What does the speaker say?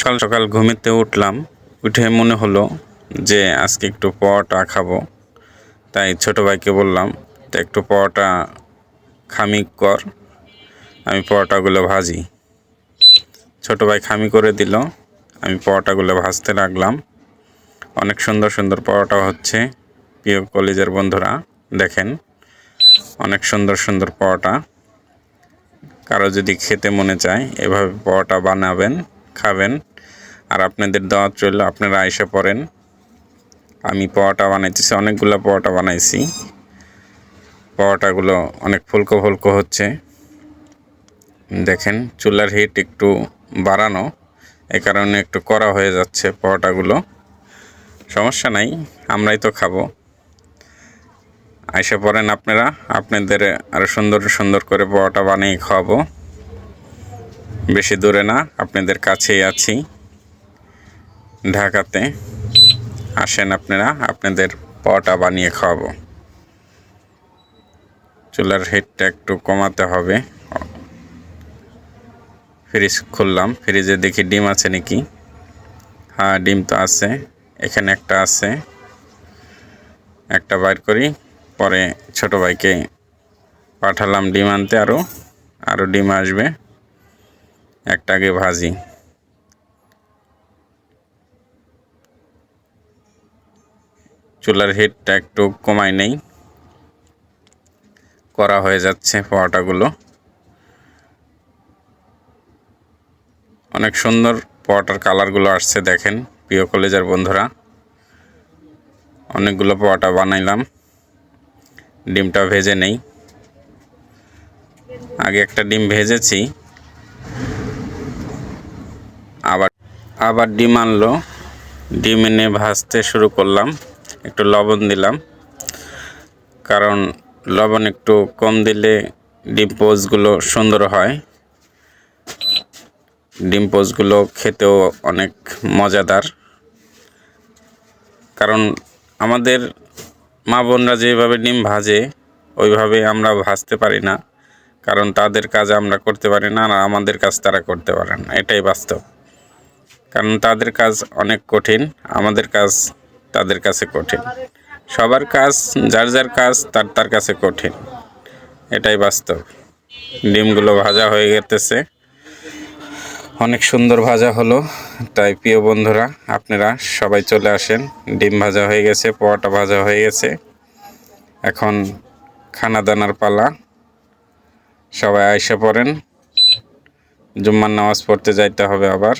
সকাল সকাল ঘুমিতে উঠলাম, উঠে মনে হলো যে আজকে একটু পরোটা খাবো। তাই ছোট ভাইকে বললাম, তো একটু পরোটা খামি কর, আমি পরোটাগুলো ভাজি। ছোট ভাই খামি করে দিল, আমি পরোটাগুলো ভাজতে লাগলাম। অনেক সুন্দর সুন্দর পরোটা হচ্ছে। প্রিয় কলেজের বন্ধুরা দেখেন, অনেক সুন্দর সুন্দর পরোটা। কারো যদি খেতে মনে চায় এভাবে পরোটা বানাবেন, খাবেন। আর আপনাদের দাওয়াত রইল, আপনারা এসে পড়েন। আমি পরোটা বানাইতেছি, অনেকগুলো পরোটা বানাইছি। পরোটাগুলো অনেক ফুলকো ফুলকো হচ্ছে। দেখেন চুলার হিট একটু বাড়ানো, এ কারণে একটু কড়া হয়ে যাচ্ছে পরোটাগুলো। সমস্যা নাই, আমরাই তো খাবো। এসে পড়েন আপনারা, আপনাদের আরও সুন্দর সুন্দর করে পরোটা বানিয়ে খাওয়াবো। বেশি দূরে না, আপনাদের কাছেই আছি, ঢাকাতে। আসেন আপনারা, আপনাদের পরোটা বানিয়ে খাওয়াবো। চুলার হিটটা একটু কমাতে হবে। ফ্রিজ খুললাম, ফ্রিজে দেখি ডিম আছে নাকি। হ্যাঁ, ডিম তো আছে, এখানে একটা আছে। একটা বাইর করি, পরে ছোট ভাইকে পাঠালাম ডিম আনতে, আরও ডিম আসবে। একটা আগে ভাজি। চুলার হিটটা একটু কমাই নেই, করা হয়ে যাচ্ছে পরোটাগুলো। অনেক সুন্দর পরোটার কালারগুলো আসছে দেখেন প্রিয় কলেজের বন্ধুরা। অনেকগুলো পরোটা বানাইলাম। ডিমটা ভেজে নেই, আগে একটা ডিম ভেজেছি, আবার ডিম আনলো। ডিম এনে ভাজতে শুরু করলাম। একটু লবণ দিলাম, কারণ লবণ একটু কম দিলে ডিম পোচগুলো সুন্দর হয়। ডিম পোচগুলো খেতেও অনেক মজাদার। কারণ আমাদের মা বোনরা যেভাবে ডিম ভাজে ওইভাবে আমরা ভাজতে পারি না, কারণ তাদের কাজ আমরা করতে পারি না, আর আমাদের কাজ তারা করতে পারে না। এটাই বাস্তব। কারণ তাদের কাজ অনেক কঠিন, আমাদের কাজ তাদের কাছে কঠিন। সবার কাজ, যার যার কাজ তার তার কাছে কঠিন, এটাই বাস্তব। ডিমগুলো ভাজা হয়ে গেছে, অনেক সুন্দর ভাজা হলো। তাই প্রিয় বন্ধুরা আপনারা সবাই চলে আসেন। ডিম ভাজা হয়ে গেছে, পরোটা ভাজা হয়ে গেছে, এখন খানা দানার পালা। সবাই আইসা পড়েন, জুম্মার নামাজ পড়তে যাইতে হবে আবার।